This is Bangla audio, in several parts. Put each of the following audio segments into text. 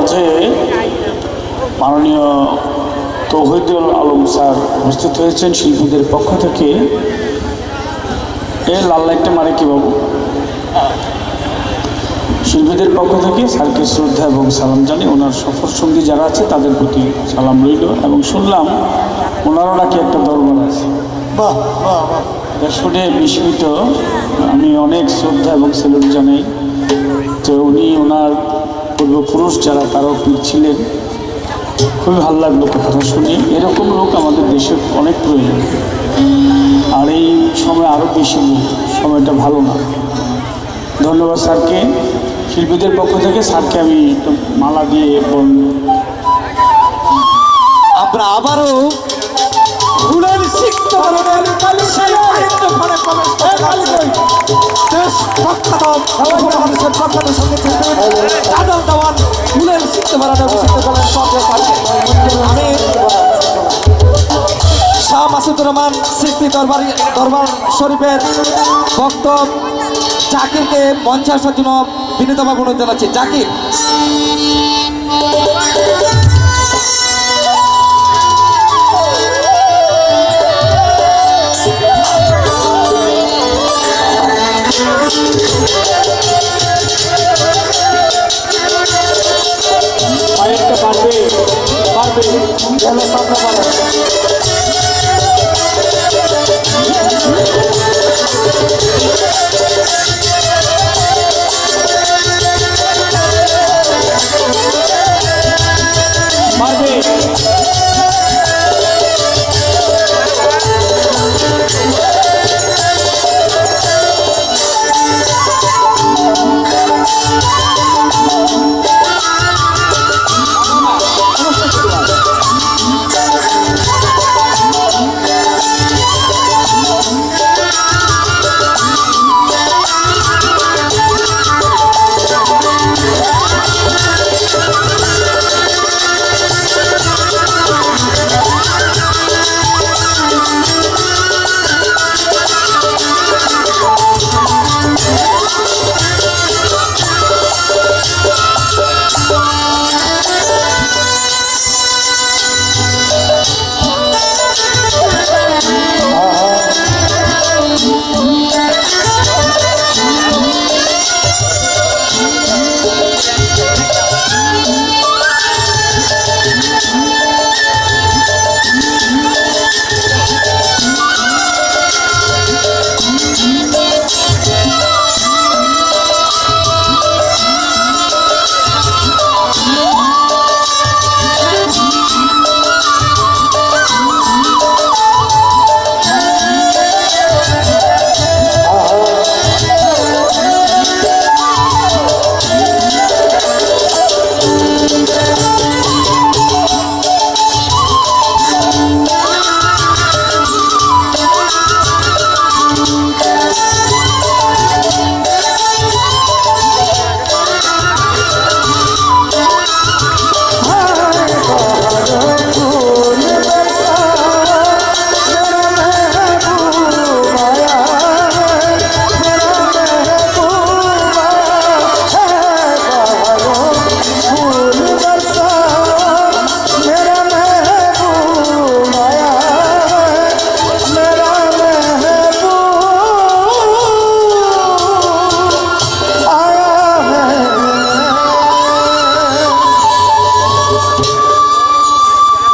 মাঝে মাননীয় তৌহিদুল আলম স্যার উপস্থিত হয়েছেন শিল্পীদের পক্ষ থেকে। লাল লাইটটা মারে কি বাবু? শিল্পীদের পক্ষ থেকে স্যারকে শ্রদ্ধা এবং সালাম জানি। ওনার সফর সঙ্গী যারা আছে তাদের প্রতি সালাম রইল। এবং শুনলাম ওনারও নাকি একটা দরবার আছে। বাহ বাহ বাহ, এটা শুনে বিস্মিত। আমি অনেক শ্রদ্ধা এবং সেলুট জানাই। তো উনি ওনার পূর্বপুরুষ যারা তারাও পীর ছিলেন। খুবই ভালো লাগলো কথাটা শুনে। এরকম লোক আমাদের দেশে অনেক প্রয়োজন, আর এই সময় আরও বেশি সময়টা ভালো না। ধন্যবাদ স্যারকে। শিল্পীদের পক্ষ থেকে স্যারকে আমি একটু মালা দিয়ে আমরা আবারও ফুলের সিক্ত ফুলের সিক্ত আমি শাহ মাসুদুর রহমান সৃষ্টি দরবার শরীফের বক্তব্য জাকিরকে মঞ্চে আসার জন্য বিনীতভাবে অনুরোধ জানাচ্ছি। জাকির,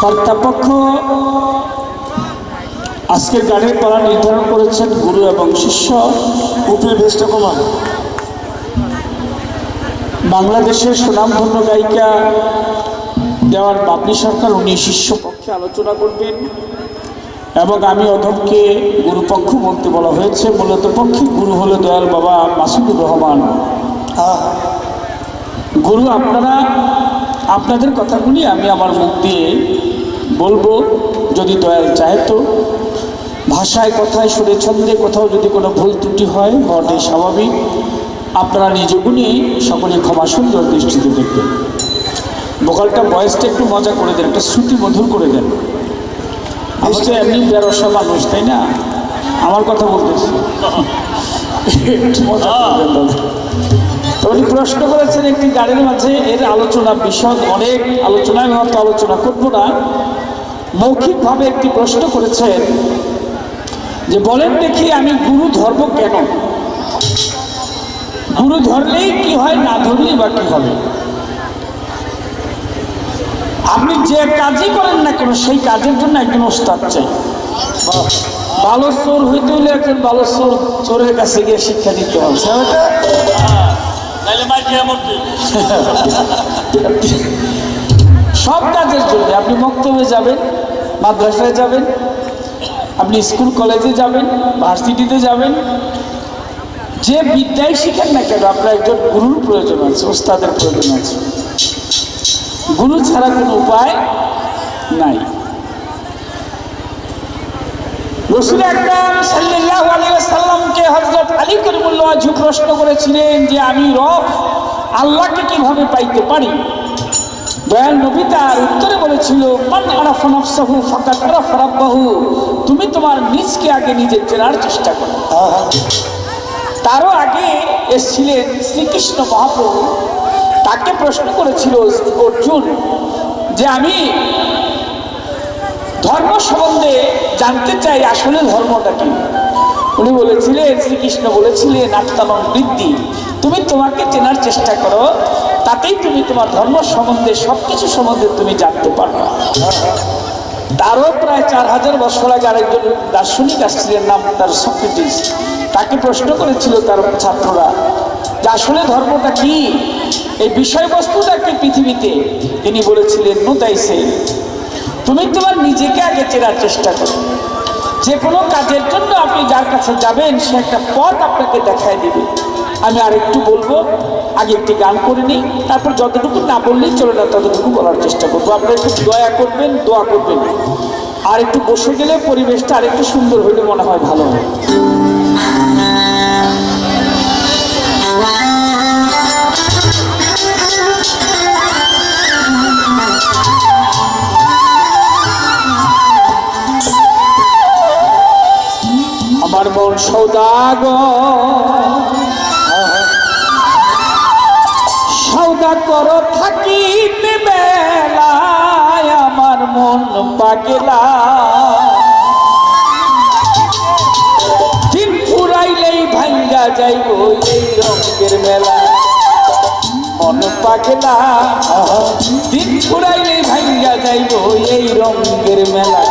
কর্তাপক্ষ আজকের গানের পালা নির্ধারণ করেছেন গুরু এবং শিষ্য। উপরে বেশটা কমান। বাংলাদেশের সুনামধন্য গায়িকা দেওয়ার বাবলি সরকার, উনি শিষ্য পক্ষে আলোচনা করবেন এবং আমি অধমকে গুরুপক্ষ বলতে বলা হয়েছে। মূলত পক্ষে গুরু হলো দয়াল বাবা মাসুদুর রহমান। গুরু আপনারা আপনাদের কথাগুলি আমি আমার মুখ দিয়ে বলবো, যদি দয়াল চায় তো। ভাষায়, কথায়, সুরে, ছন্দে কোথাও যদি কোনো ভুল ত্রুটি হয়, হওয়াটাই স্বাভাবিক। আপনারা নিজগুলি সকলে ক্ষমা সুন্দর দৃষ্টিতে দেখবেন। ভোকালটা ভয়েসটা একটু মজা করে দেন, একটা শ্রুতি মধুর করে দেন। নিশ্চয় এমনি বেরসা মানুষ, তাই না? আমার কথা বলতেছি, একটু মজা করবেন দাদা। উনি প্রশ্ন করেছেন একটি গাড়ির মাঝে, এর আলোচনা বিশদ অনেক আলোচনা, আমি হয়তো আলোচনা করবো না। মৌখিকভাবে একটি প্রশ্ন করেছেন যে বলেন দেখি আমি গুরু ধরবো কেন? গুরু ধরলেই কি হয়, না ধরলেই বা কি হবে? আপনি যে কাজই করেন না কেন সেই কাজের জন্য একজন ওস্তাদ চাই। ভালো চোর হইতে হলে একজন ভালো চোরের কাছে গিয়ে শিক্ষা দিতে হবে। সব কাজের জন্য আপনি মক্তবে যাবেন, মাদ্রাসায় যাবেন, আপনি স্কুল কলেজে যাবেন, ভার্সিটিতে যাবেন, যে বিদ্যায় শিখেন না কেন আপনার একজন গুরুর প্রয়োজন আছে, ওস্তাদের প্রয়োজন আছে। গুরু ছাড়া কোনো উপায় নাই। রাসূল আকরাম সাল্লাল্লাহু আলাইহি ওয়াসাল্লামকে হযরত আলী কাররামাল্লাহু ওয়াজহু প্রশ্ন করেছিলেন যে আমি রব আল্লাহকে কিভাবে পাইতে পারি? দয়াল নবী তার উত্তরে বলেছিল, মান আরাফা নাফসাহু ফাকাদ আরাফা রাব্বাহু। তুমি তোমার নিজকে আগে নিজে চেনার চেষ্টা করো। তারও আগে এসেছিলেন শ্রীকৃষ্ণ মহাপ্রভু। তাকে প্রশ্ন করেছিল অর্জুন যে আমি ধর্ম সম্বন্ধে জানতে চাই, আসলে ধর্মটা কি? উনি বলেছিলেন, শ্রীকৃষ্ণ বলেছিলেন, আত্মানং বৃদ্ধি, তুমি তোমাকে চেনার চেষ্টা করো, তাতেই তুমি তোমার ধর্ম সম্বন্ধে সবকিছু সম্বন্ধে তুমি জানতে পারবে। তারও প্রায় 4000 বছর আগে আরেকজন দার্শনিক আসছিলেন, নাম তার সক্রেটিস। তাকে প্রশ্ন করেছিল তার ছাত্ররা যে আসলে ধর্মটা কি, এই বিষয়বস্তুটা কি পৃথিবীতে? তিনি বলেছিলেন, নোতাইছে, তুমি তোমার নিজেকে আগে চেনার চেষ্টা করো। যে কোনো কাজের জন্য আপনি যার কাছে যাবেন সে একটা পথ আপনাকে দেখায় দিবে। আমি আরেকটু বলবো, আগে একটি গান করে নিই, তারপর যতটুকু না বললেই চলে না ততটুকু বলার চেষ্টা করবো। আপনারা একটু দয়া করবেন, দোয়া করবেন। আর একটু বসে গেলে পরিবেশটা আরেকটু সুন্দর হইলে মনে হয় ভালো হয়। আমার মন সৌদা করো থাকিতে বেলায়, আমার মন পাগলা দিন ফুরাইলেই ভাঙ্গা যাইব এই রঙের মেলা। মন পাগলা দিন ফুরাইলেই ভাঙ্গা যাইব এই রঙের মেলা।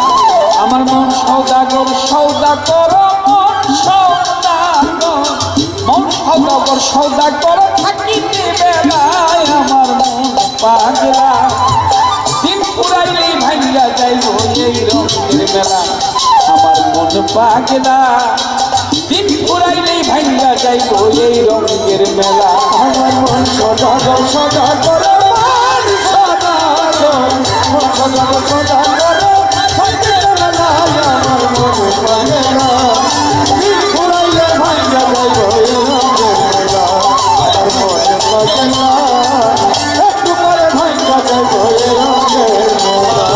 আমার মন সৌদাগর, সৌদা করো মন সৌদাগর, মন সৌদাগর, সৌদা করো থাকিতে বেলায়, আমার মন পাগলা দিন ফুরাইলেই ভাঙ্গা যাইব এই রঙের মেলা। আমার মন পাগলা দিন ফুরাইলেই ভাঙ্গা যাইব এই রঙের মেলা। আমার মন সদাগর, সদাগর, মন সদাগর, মন সদাগর, সদাগর, আমার মন পাগলা দিন ফুরাইলে ভাঙ্গা যাইব এই রঙের মেলা। আমার মন পাগলা একটু পরে ভাঙ্গা যাইব এই রঙের মেলা।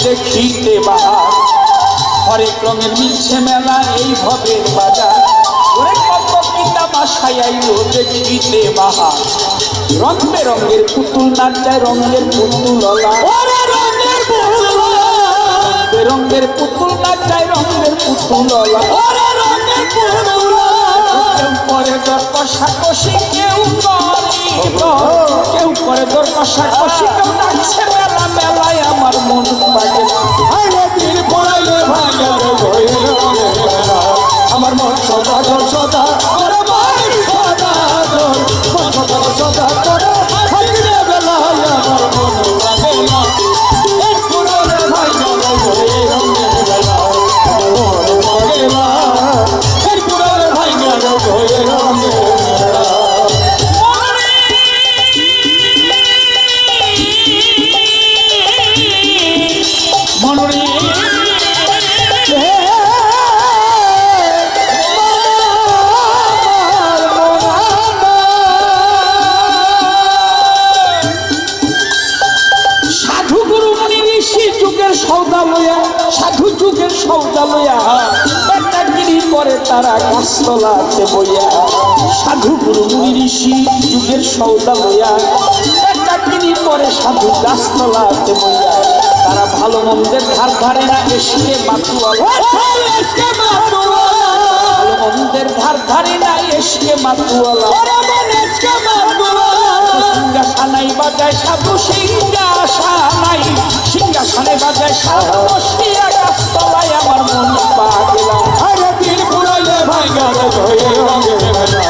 দেখিতে বাহার হরেক রঙের মিলছে মেলা এই ভবের বাজার। ওরে কত কি তামাশাই আইলো দেখিতে বাহার। রং বেরঙের পুতুল নাচায়, রঙের পুতুল বেরঙের পুতুল নাচায়, রঙের পুতুল কেউ করে দর কষাকষি, কেউ করে দর কষাকষি, কেউ নাচছে মেলা মেলায়। আমার মন পাগলা দিন পড়াইলে ভাঙা আমার মন সদাগর, সদাগর, সদাগর, সদাগর, সদাগর, থাকিতে বেলায় আমার মন পাগলা দিন পড়াইলে ভাঙা এই রঙের বেলা। সাধু যুগের সৌদা লইয়া একটা গিরি করে তারা গাছতলাতে বইয়া। সাধু গুরু মুনি ঋষি যুগের সৌদা লইয়া একটা গিরি করে সাধু গাছতলাতে বইয়া। তারা ভালো মন্দের ধার ধারে না এসকে মাতুয়ালা, ভালো মন্দের ধার ধারে না এসকে মাতুয়ালা। সিংহাসানাই বাজায় সাধু সিংহাসানাই, সিংহাসানে বাজায় সাধু বসিয়া গাছতলায় আমার মন পাগলা। আরে দিন পুরাইলে ভাই গাছ হয়ে রঙের মেলা,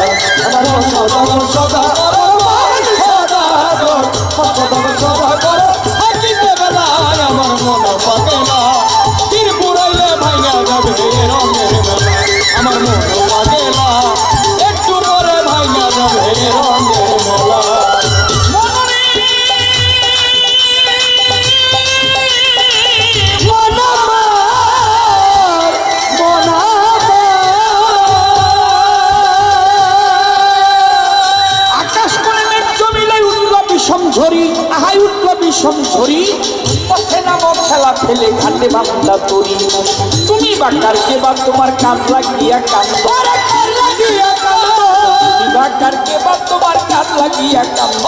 আমার মন সদাগর সদাগর মান সদাগর, সদাগর সদাগর হাকিতে বেলায় আমার মন পাগলা। দিন পুরাইলে ভাই গাছ হয়ে রঙের মেলা, আমার মন পাগলা। একটু পরে ভাই গাছ হয়ে রঙের মেলা। ঝরি আহাই উঠল বিষম ঝরি, পথে নামো খেলা ফেলে ঘাটে বান্দা তরি। তুমি বাকার কে বা তোমার কান লাগিয়া কান্দ, তুমি বাকার কে বা তোমার কান লাগিয়া কান্দ।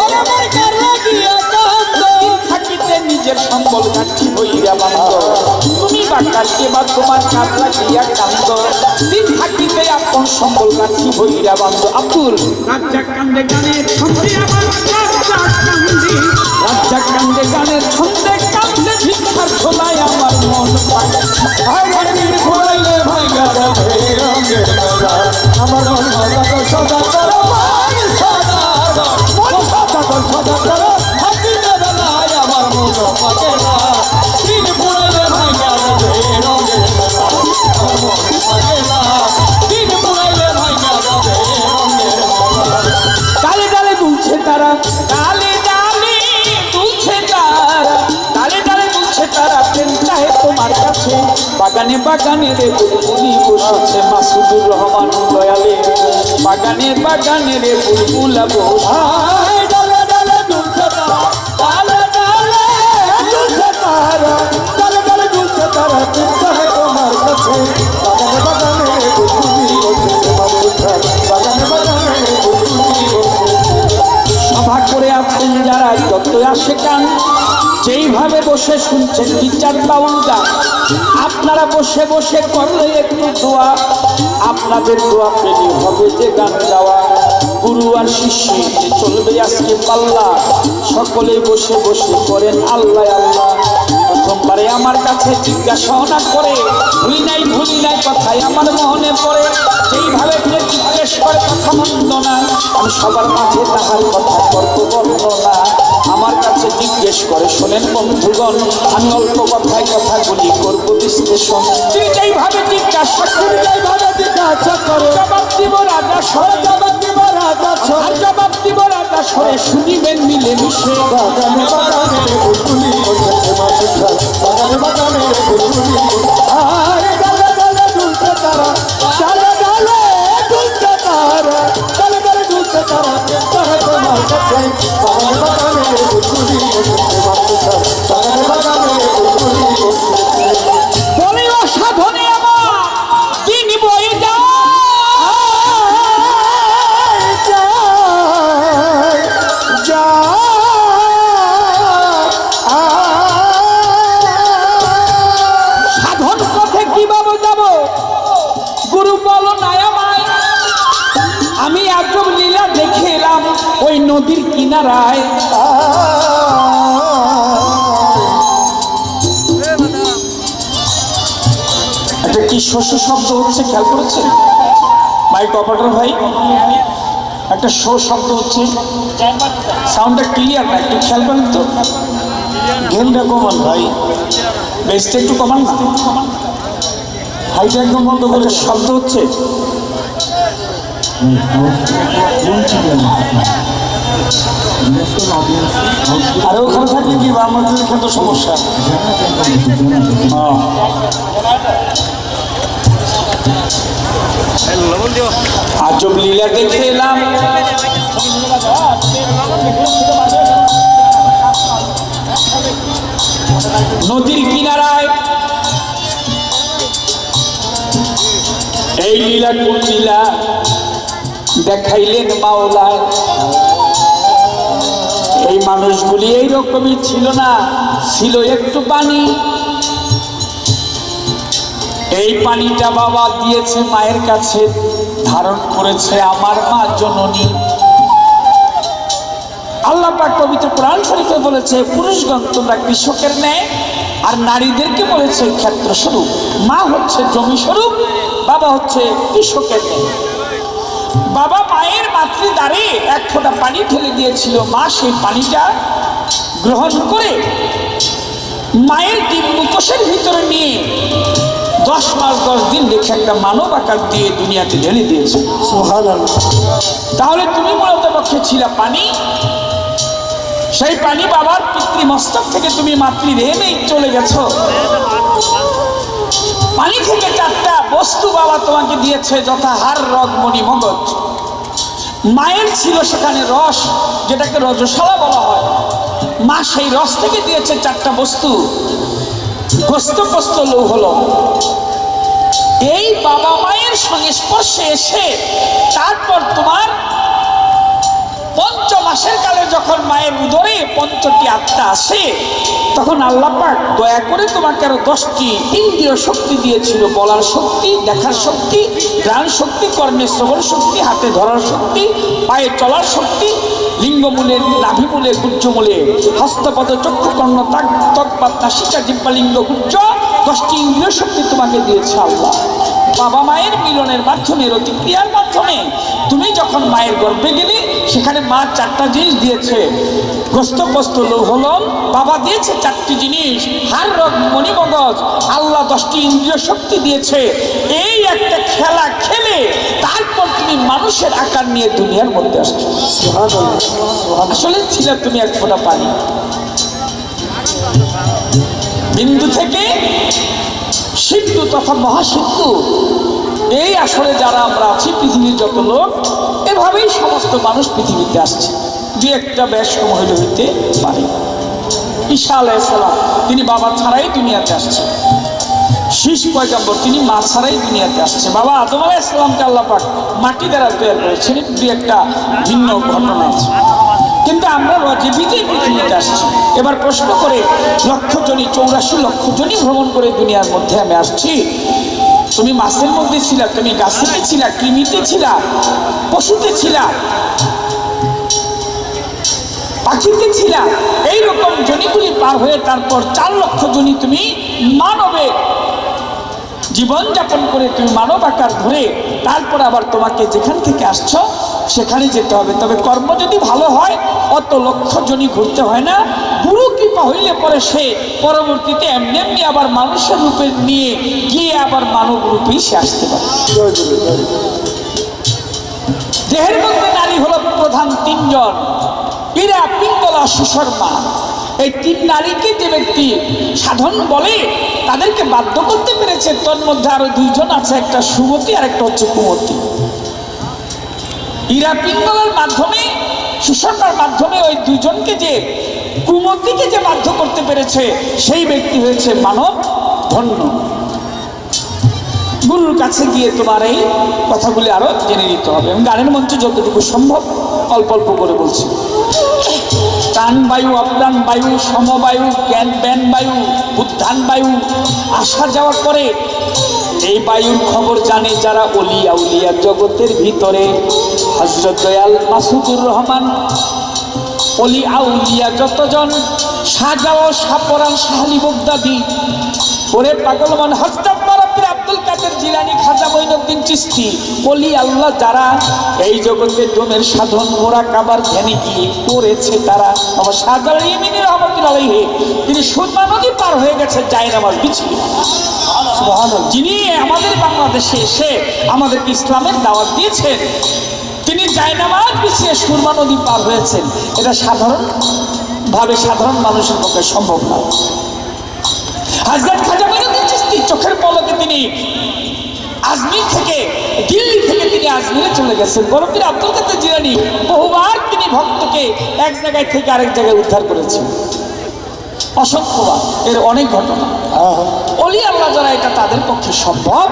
থাকিতে নিজের সম্বল ঘাটি হইয়া বান্ধ, তুমি বাকার কে বা তোমার কান লাগিয়া কান্দ। দিন থাকিতে আপন সম্বল ঘাটি হইয়া বান্ধ। আব্দুল রাজ্জাক কান্দে গানের ছন্দে আমার রাজ্জাক কান্দে গানের ছন্দে কান্দে ভিক্ষার ছোলায় আমার মন পাগলা। ঘুরাইলে ভাই গাছ হয়ে রঙের মেলা, আমার মন সদাগর সদাগর মান সদাগর, সদাগর সদাগর হাকিতে বেলায় আমার মন পাগলা। দিন ঘুরাইলে ভাই গাছ হয়ে রঙের মেলা, আমার মন পাগলা। দিন ঘুরাইলে ভাই গাছ হয়ে রঙের মেলা। ডালে ডালে দুলছে তারা, ডালে ডালে দুলছে তারা, ডালে ডালে দুলছে তারা। প্রেম চাহে তোমার কাছে, বাগানে বাগানে রে বুলবুলি বসেছে। মাসুদুর রহমান দয়ালে বাগানে বাগানে রে বুলবুলা বসে। ডালে ডালে দুলছে তারা, ডালে ডালে দুলছে তারা, ডালে ডালে দুলছে তারা। প্রেম চাহে তোমার কাছে, বাগানে বাগানে বুলবুলি বসেছে। বাগানে বাগানে বুলবুলি বসেছে। সভা করে আছেন যারা যত আসে কান, যেইভাবে বসে শুনছেন টিচার বাউল গান। আপনারা বসে বসে করলে একটু দোয়া, আপনাদের দোয়া পেলে হবে যে গান গাওয়া। গুরু আর শিষ্য চলবে আজকে পাল্লা, সকলে বসে বসে করেন আল্লাহ আল্লাহ। প্রথমবারে আমার কাছে জিজ্ঞাসা করে ভুলি নাই কথাই আমার মনে পড়ে। যেইভাবে জিজ্ঞেস করে কথা মন্দ না, আমি সবার মাঝে তাহার কথা করতে বর্ণনা। আমার কাছে জিজ্ঞেস করে শোনেন বন্ধুগণ, আমি অল্প কথায় কথাগুলি করবো বিশ্লেষণ। তিনি যেইভাবে জিজ্ঞাসা করে, জবাব দিব রাজা সরে, জবাব দিব রাজা সরে, জবাব দিব রাজা সরে। শুনিবেন মিলে মিশে। বাগানে বাগানে বুলবুলি বসেছে মাঝখান, বাগানে বাগানে বুলবুলি বসেছে। আরে ডালে ডালে দুলছে তারা, ডালে ডালে দুলছে তারা, ডালে ডালে দুলছে তারা। প্রেম চাহে তোমার কাছে, বাগানে বাগানে বুলবুলি বসেছে মাঝখান, বাগানে বাগানে বুলবুলি বসেছে। বলিও সাধনে আমার দিন বই যায় সাধন পথে কিভাবে যাব গুরু বলো নাই আমায়। আমি আজব লীলা দেখে এলাম ওই নদীর কিনারায়। একটা কি শস্য শব্দ হচ্ছে খেয়াল করেছেন মাইক অপারেটর ভাই? একটা শো শব্দ হচ্ছে, সাউন্ডটা ক্লিয়ার না, একটু খেয়াল করেন তো। গেমটা কমান ভাই, বেসটা একটু কমান না, হাইটা একদম বন্ধ করে। শব্দ হচ্ছে আরে ওখানে থাকলে কি আমাদের এখানে তো সমস্যা। আজব লীলা দেখে এলাম নদীর কিনারায় এই লীলা কোন লীলা দেখাইলেন মাওলা। এই মানুষগুলি এইরকমই ছিল না, ছিল একটু পানি। এই পানিটা বাবা দিয়েছে মায়ের কাছে, ধারণ করেছে আমার মা জননী। আল্লাহ পাক পবিত্র কোরআন শরীফে বলেছে, পুরুষগণ তোমরা কৃষকের ন্যায়, আর নারীদেরকে বলেছে ক্ষেত্র স্বরূপ। মা হচ্ছে জমি স্বরূপ, বাবা হচ্ছে কৃষকের ন্যায়। বাবা মায়ের মাতৃদ্বারে এক ফোঁটা পানি ঢেলে দিয়েছিল, মা সেই পানিটা গ্রহণ করে মায়ের ডিম্বকোষের ভিতরে নিয়ে 10 মাস 10 দিন রেখে একটা মানব আকার দিয়ে দুনিয়াতে ঢেলে দিয়েছে। সুবহানাল্লাহ। তাহলে তুমি মূলত পক্ষে ছিলা পানি। সেই পানি বাবার পিতৃমস্তক থেকে তুমি মাতৃদেহে চলে গেছো। পানি থেকে 4টা বস্তু বাবা তোমাকে দিয়েছে, যথা হাড়, রগ, মণি, মগজ। মায়ের ছিল সেখানে রস, যেটাকে রজস্বলা বলা হয়। মা সেই রস থেকে দিয়েছে 4টা বস্তু, গোস্ত, পোস্ত, লৌহ, লবণ। এই বাবা মায়ের সংস্পর্শে এসে তারপর তোমার 5 মাসের কালে যখন মায়ের উদরে 5টি আত্মা আসে, তখন আল্লাহ পাক দয়া করে তোমাকে আরো 10টি ইন্দ্রিয় শক্তি দিয়েছিল। বলার শক্তি, দেখার শক্তি, ঘ্রাণ শক্তি, কর্ণে শ্রবণ শক্তি, হাতে ধরার শক্তি, পায়ে চলার শক্তি, লিঙ্গমূলে, নাভিমূলে, গুজ্জমূলে, হস্তপদ, চক্ষু, কর্ণ, তৎপাত, নাসিকা, জিহ্বা, লিঙ্গ, গুজ্জ, 10টি ইন্দ্রিয় শক্তি তোমাকে দিয়েছে আল্লাহ। বাবা মায়ের মিলনের মাধ্যমে, রতিক্রিয়ার মাধ্যমে তুমি যখন মায়ের গর্ভে গেলে, সেখানে মা 4টা জিনিস দিয়েছে, গোস্ত, পোস্ত, লৌহ, লবণ। বাবা দিয়েছে 4টি জিনিস, হাড়, রগ, মণি, মগজ। আল্লাহ 10টি ইন্দ্রিয় শক্তি দিয়েছে। এই একটা খেলা খেলে তারপর তুমি মানুষের আকার নিয়ে দুনিয়ার মধ্যে আসছো। আসলে ছিল তুমি এক ফোঁটা পানি। বিন্দু থেকে সিন্ধু তথা মহাসিন্ধু, এই আসলে যারা আমরা আছি পৃথিবীর যত লোক, এভাবেই সমস্ত মানুষ পৃথিবীতে আসছে। 2-1টা বেশ কম হইলে হইতে পারে। ঈসা আলাইহিস সালাম তিনি বাবা ছাড়াই দুনিয়াতে আসছে। শীষ পয়গম্বর তিনি মা ছাড়াই দুনিয়াতে আসছে। বাবা আদম আলাইহিস সালামকে আল্লাহ পাক মাটি দ্বারা তৈরি করেছেন। 2-1টা ভিন্ন ঘটনা আছে, কিন্তু আমরা জীবিতই পৃথিবীতে আসছি। এবার প্রশ্ন করে, 84 লক্ষ জনই ভ্রমণ করে দুনিয়ার মধ্যে আমি আসছি। তুমি মাছের মধ্যে ছিলা, তুমি গাছেতে ছিলা, কৃমিতে ছিলা, পশুতে ছিলা, পাখিতে ছিলা। এইরকম জনিগুলি পার হয়ে তারপর 4 লক্ষ জনি তুমি মানবে জীবনযাপন করে তুমি মানব আকার ধরে তারপর আবার তোমাকে যেখান থেকে আসছো সেখানে যেতে হবে। তবে কর্ম যদি ভালো হয় অত লক্ষ জনই ঘুরতে হয় না। গুরু কৃপা হইলে পরে সে পরবর্তীতে এমনি এমনি আবার মানুষের রূপে নিয়ে গিয়ে আবার মানব রূপেই সে আসতে পারে। দেহের মধ্যে নারী হলো প্রধান 3 জন, ইরা, পিঙ্গলা, সুশর্মা। এই 3 নারীকে যে ব্যক্তি সাধন বলে তাদেরকে বাধ্য করতে পেরেছে, তোর মধ্যে আরো 2 জন আছে, একটা সুমতি আর একটা হচ্ছে কুমতি। ইরা, পিঙ্গলার মাধ্যমে, সুশর্মার মাধ্যমে ওই 2 জনকে যে কুমতিকে যে বাধ্য করতে পেরেছে, সেই ব্যক্তি হয়েছে মানব ধন্য। গুরুর কাছে গিয়ে তোমার এই কথাগুলি আরো জেনে নিতে হবে। এবং গানের মঞ্চে যতটুকু সম্ভব অল্প অল্প করে বলছি। প্রাণ বায়ু, অপ্রাণ বায়ু, সমবায়ু, জ্ঞান ব্যান বায়ু, উত্থান বায়ু। আসা যাওয়ার পরে এই বায়ুর খবর জানে যারা অলিয়া উলিয়া জগতের ভিতরে। হযরত দয়াল মাসুদুর রহমান, অলি আউলিয়া যতজন, সাজাও সাপরান শাহলি বগদাদি, ওরে পাগলমান হযরত আব্দুল কাদের জিলানী, খাজা মঈনুদ্দিন চিশতি, ওলি আল্লাহ যারা এই জগতে ডোমের সাধন মোরাকাবার ধ্যানে গিয়ে করেছে তারা। আমার শাহজালাল ইয়ামিনী রহমাতুল্লাহ আলাইহি তিনি সুরমা নদী পার হয়ে গেছে জায়নামাজ বিছিয়ে। সুবহানাল্লাহ। যিনি আমাদের বাংলাদেশে এসে আমাদেরকে ইসলামের দাওয়াত দিয়েছেন, তিনি জায়নামাজ বিছিয়ে সুরমা নদী পার হয়েছেন। এটা সাধারণভাবে সাধারণ মানুষের পক্ষে সম্ভব না। হযরত খাজা মঈনুদ্দিন চিশতি চোখের পলকে তিনি আজমির থেকে, দিল্লি থেকে তিনি আজমিরে চলে গেছেন। বরফির আব্দুল কাদের জিলানী বহুবার তিনি ভক্তকে এক জায়গায় থেকে আরেক জায়গায় উদ্ধার করেছেন, অসংখ্যবার। এর অনেক ঘটনা। অলি আল্লাহ যারা, এটা তাদের পক্ষে সম্ভব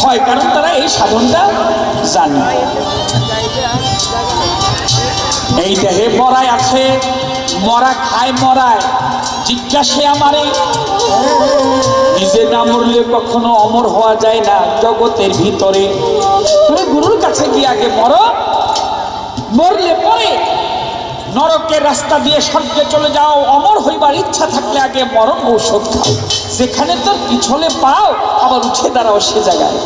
হয়, কারণ তারা এই সাধনটা জানে। এই দেহে মরায় আছে, মরা খায় মরায়, জিজ্ঞাসে আমারে নিজে না মরলে কখনো অমর হওয়া যায় না জগতের ভিতরে। তুমি গুরুর কাছে গিয়ে আগে মরো, মরলে পরে নরকের রাস্তা দিয়ে স্বর্গে চলে যাও। অমর হইবার ইচ্ছা থাকলে আগে মরণ ঔষধ খাও। যেখানে তোর পিছলে পাও আবার উঠে দাঁড়াও সে জায়গায়।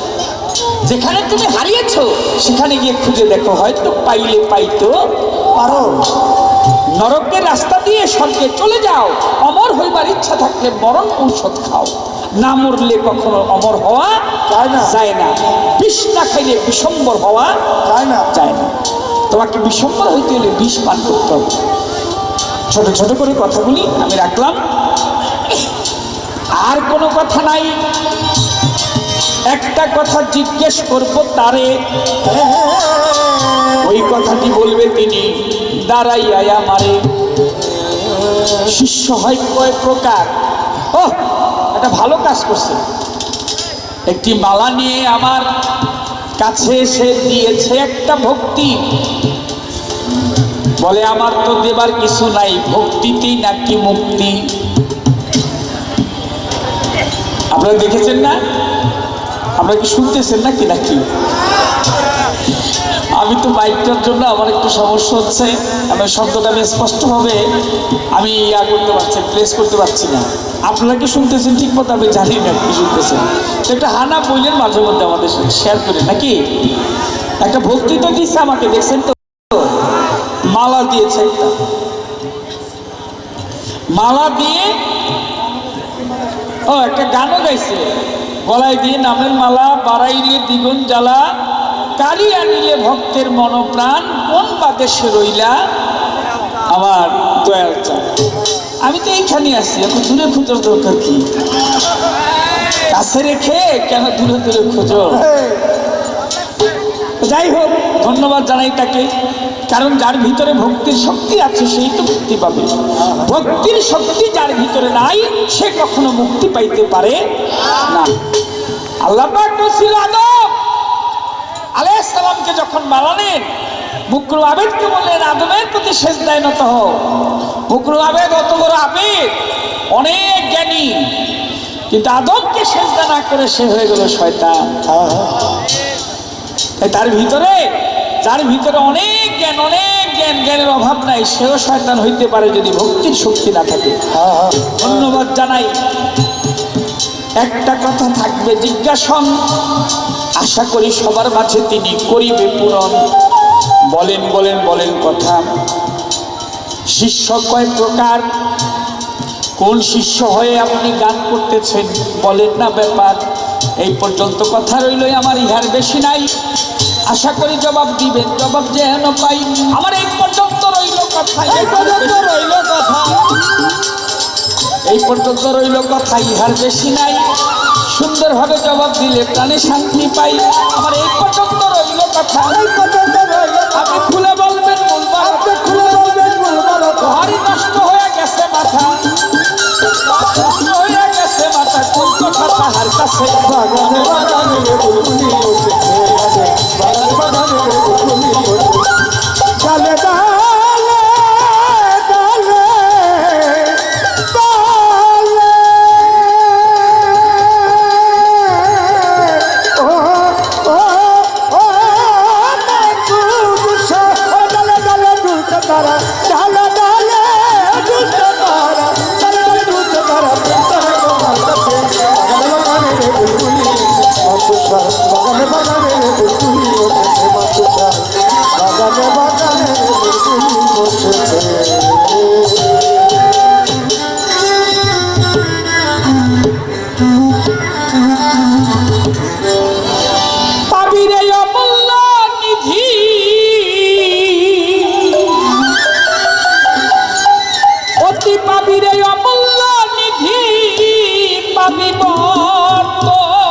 যেখানে তুমি হারিয়েছ সেখানে গিয়ে খুঁজে দেখো, হয়তো পাইলে পাইতো পারো। নরকের রাস্তা দিয়ে স্বর্গে চলে যাও। অমর হইবার ইচ্ছা থাকলে মরণ ঔষধ খাও। না মরলে কখনো অমর হওয়া যায় না। বিষ না খাইলে বিশ্বম্বর হওয়া যায় না। তোমাকে বিশ্বম্বর হইতে হলে বিষ পান করতে হবে। ছোট ছোট করে কথাগুলি আমি রাখলাম, আর কোনো কথা নাই। একটা কথা জিজ্ঞেস করব তারে, ওই কথাটি বলবে তিনি দাঁড়াইয়া আমারে। শিষ্য হয় কয় প্রকার? ও একটা ভালো কাজ করছে। একটি মালা নিয়ে আমার কাছে এসে দিয়েছে একটা ভক্তি, বলে আমার তো দেবার কিছু নাই, ভক্তিতেই নাকি মুক্তি। আপনারা দেখেছেন না? আপনারা কি শুনতেছেন নাকি নাকি? আমি তো মাইকটার জন্য আমার একটু সমস্যা হচ্ছে, আমার শব্দটা আমি স্পষ্টভাবে আমি করতে পারছি, প্লেস করতে পারছি না। আপনারা কি শুনতেছেন ঠিক মতো? আমি জানি না কি শুনতেছেন। তো একটা হানা বইলেন মাঝে মধ্যে আমাদের শেয়ার করে নাকি। একটা ভক্তি তো দিচ্ছে আমাকে, দেখছেন তো? মালা দিয়েছে, একটা মালা দিয়ে একটা গানও গাইছে, গলায় দিয়ে নামের মালা বাড়াইলে দ্বিগুণ জ্বালা, কারি আনিলে ভক্তের মনপ্রাণ, কোন বাদেশে রইলা আমার দয়াল চান। আমি তো এইখানে আছি, এখন দূরে খোঁজার দরকার কি? কাছে রেখে কেন দূরে দূরে খোঁজো? যাই হোক, ধন্যবাদ জানাই তাকে, কারণ যার ভিতরে ভক্তির শক্তি আছে সেই তো মুক্তি পাবে। ভক্তির শক্তি যার ভিতরে নাই সে কখনো মুক্তি পাইতে পারে না। আল্লাহ পাক বলছিল আদম আলাইহিস সালামকে যখন বানালেন, মুকরু আবেদকে বললেন আদমের প্রতি সেজদায় নত হও। মুকরু আবেদ অত বড় আবেদ, অনেক জ্ঞানী, কিন্তু আদমকে সেজদা না করে সে হয়ে গেল শয়তান। তার ভিতরে, যার ভিতরে অনেক জ্ঞান, জ্ঞানের অভাব নাই, সেও শয়তান হইতে পারে যদি ভক্তির শক্তি না থাকে। ধন্যবাদ জানাই। একটা কথা থাকবে জিজ্ঞাসন, আশা করি সবার মাঝে তিনি করিবে পূরণ। বলেন বলেন বলেন কথা। শিষ্য কয় প্রকার? কোন শিষ্য হয়ে আপনি গান করতেছেন বলেন না ব্যাপার। এই পর্যন্ত কথা রইল, আমার ইহার বেশি নাই। আশা করি জবাব দিবেন, জবাব যেন পাই। আমার এই পর্যন্ত রইল কথা, এই পর্যন্ত রইল কথা, এই পর্যন্ত রইল কথা, ইহার বেশি নাই। সুন্দরভাবে জবাব দিলে প্রাণে শান্তি পাই। আমার এই পর্যন্ত রইল কথা, এই পর্যন্ত রইল। আপনি খুলে বলবেন বলবা, আপনি খুলে বলবেন বলবা। ভারী নষ্ট হয়ে গেছে মাথা, নষ্ট হয়ে গেছে মাথা, কোন কথা তাহার কাছে। বাগানে বাগানে বুলবুলি উঠেছে, বাগানে বাগানে বুলবুলি উঠেছে, ডালে ডালে ডালে ডালে, ও ও ও দুশো, ও ডালে ডালে দুলতে তারা, ডালে ডালে দুলতে তারা, ডালে ডালে দুলতে তারা, বাগানে বাগানে বুলবুলি উঠেছে, বাগানে বাগানে বুলবুলি উঠেছে। পাবিরে অমূল্য নিধি, অতি পাবিরে অমূল্য নিধি, পাবি বর্তমানে।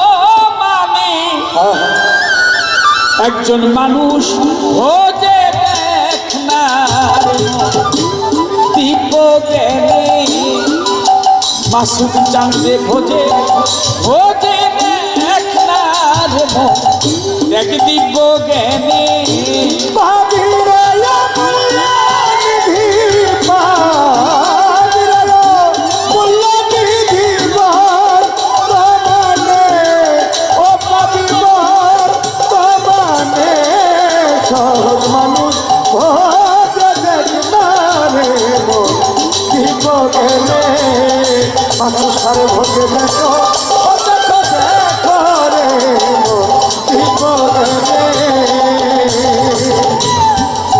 একজন মানুষ ভোজে দেখনা দীপ গেলে, মাসুদ চাঁদে ভোজে ভোজে দেখনা মন দেখ দিব্য জ্ঞানে ভাবিরে মূল্যনিধি ভাবিরে মূল্যনিধি তোমানে ও পাবিবার তোমানে সহজ মানুষ ভোজে দেখনা রে মন দিব গেলে মানুষ সারে ভোজে দেখো ও দেখো দেখো রে মন দিব গেলে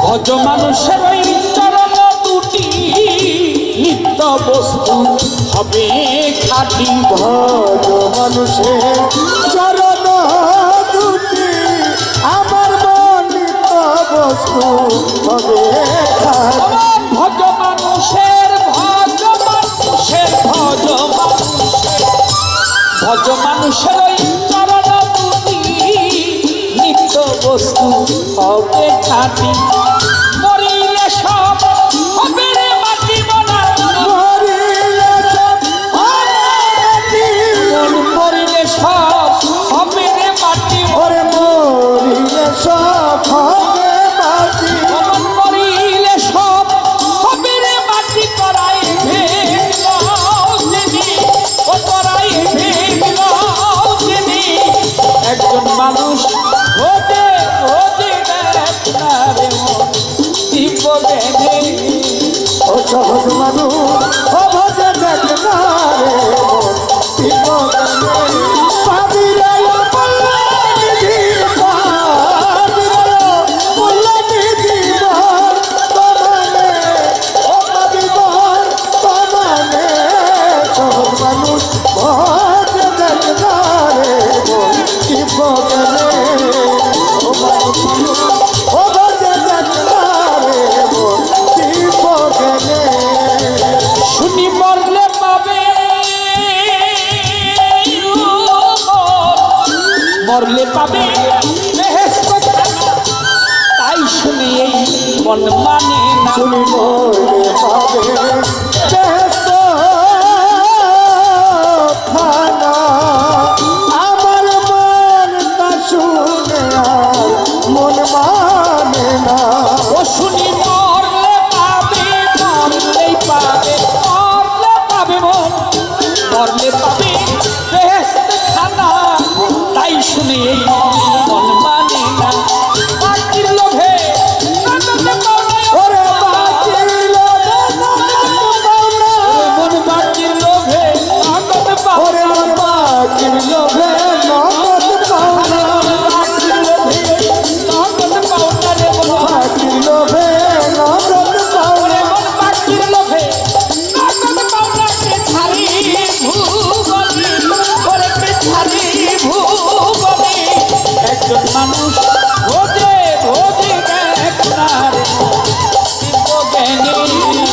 ভজ মানুষের ওই চরণ দুটি নিত্য বস্তু হবে খাটি ভজ মানুষের চরণ দুটি আমার মনিত বস্তু হবে খাটি। ভজ মানুষের ভজ মানুষের ভজ মানুষের ভজ মানুষের ওই চরণ দুটি নিত্য বস্তু হবে খাটি মরিলে সব হবে রে মাটি বনার মরিলে সব হারাটি, মরিলে সব হবে রে মাটি ওরে মরিলে সব হবে মাটি। মন মরিলে সব হবে রে মাটি করাই ভেঙলাও যিনি ও করাই ভেঙলাও যিনি একজন মানুষ ওদে ওদে দেখ না রে মন দিব্য জ্ঞানে ও সহজ মানুষ ও ভজে দেখ না রে মন দিব গেলে ভাবিরে মূল্যনিধি ভাবিরে মূল্যনিধি তোমানে ও পাবিবার তোমানে সহজ মানুষ ভজে দেখ না রে মন দিব গেলে ও মানুষ ও ভজে দেখ না রে মন দিব গেলে শুনি মরলে পাবে মরলে পাবে বেহেশত খানা তাই শুনে এই মন মানে না শুনি মরলে পাবে বেহেশত খানা আমার মন তা শুনে আর মন মানে না ও শুনি মরলে পাবে মরলেই পাবে মরলে পাবে মন মরলে পাবে বেহেশত খানা তাই শুনে এই মন মানে না পাখির লোভে নাচতে পারে ওরে বাকির লোভে নগদ পাওনা মন পাখির লোভে নাচতে পারে ওরে মন বাকির লোভে নগদ পাওনা পাখির লোভে নাচতে পাওনা রে মন বাকির লোভে নগদ পাওনা ওরে মন পাখির লোভে নাচতে পাওনা কে ছাড়ি ভুবনে ওরে কে ছাড়ি ভুবনে একজন মানুষ ভোজে ভোজে দেখ না রে দিব্য জ্ঞানী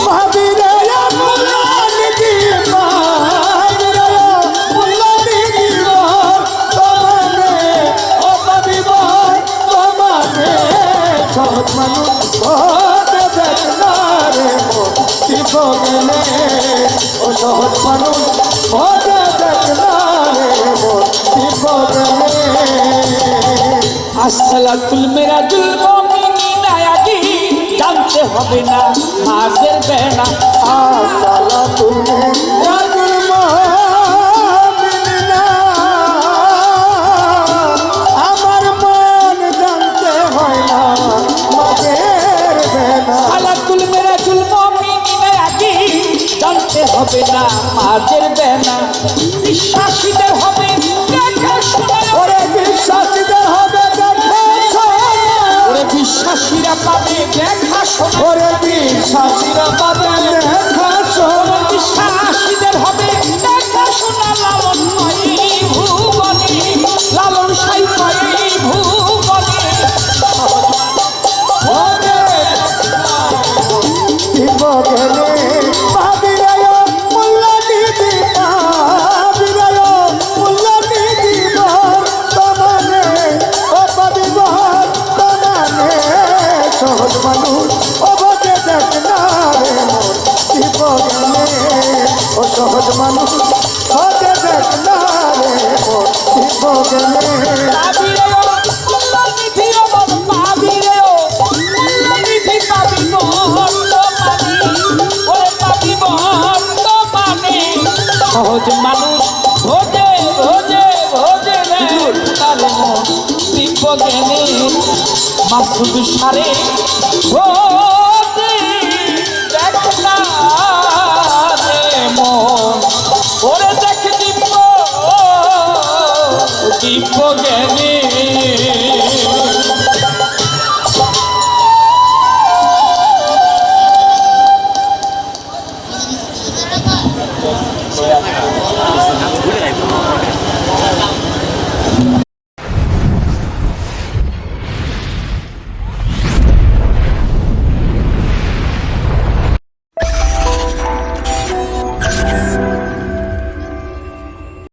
ভাবিরে মূল্যনিধি ভাবিরে মূল্যনিধি তোমানে ও পাবিবার তোমানে সহজ মানুষ ভোজে দেখ না রে মন দিব গেলে ও সহজ মানুষ ভোজে দেখ না রে মন দিব গেলে আসসালাতুল মিরাজুল মুমিনিনা আগে জানতে হবে না মাঝের বেনা আসসালাতুল মিরাজুল মুমিনিনা আমার মন জানতে হয় না মাঝের বেলা সালাতুল মিরাজুল মুমিনিনা আগে জানতে হবে না মাঝের বেনা বিশ্বাসীদের হবে দেখা শোনা ওরে বিশ্বাসীদের হবে দেখা শোনা ওরে বিশ্বাসীরা পাবে দেখা শোনা ওরে বিশ্বাসীরা পাবে দেখা শোনা বিশ্বাসীদের হবে দেখা শোনা লালন পাই ভুবনে লালন সাই পাই ভুবনে দিব গেলে ভাবিরে মূল্যনিধি ভাবিরে মূল্যনিধি তোমানে ও পাবিবার তোমানে সহজ মানুষ ও ভোজে দেখ না রে মন দিব গেলে ও সহজ মানুষ ভোজে দেখ না রে মন দিব গেলে আবির জ্ঞানী মাসুদ সারে ও দেখ না রে মন ওরে দেখ দিব্য জ্ঞানী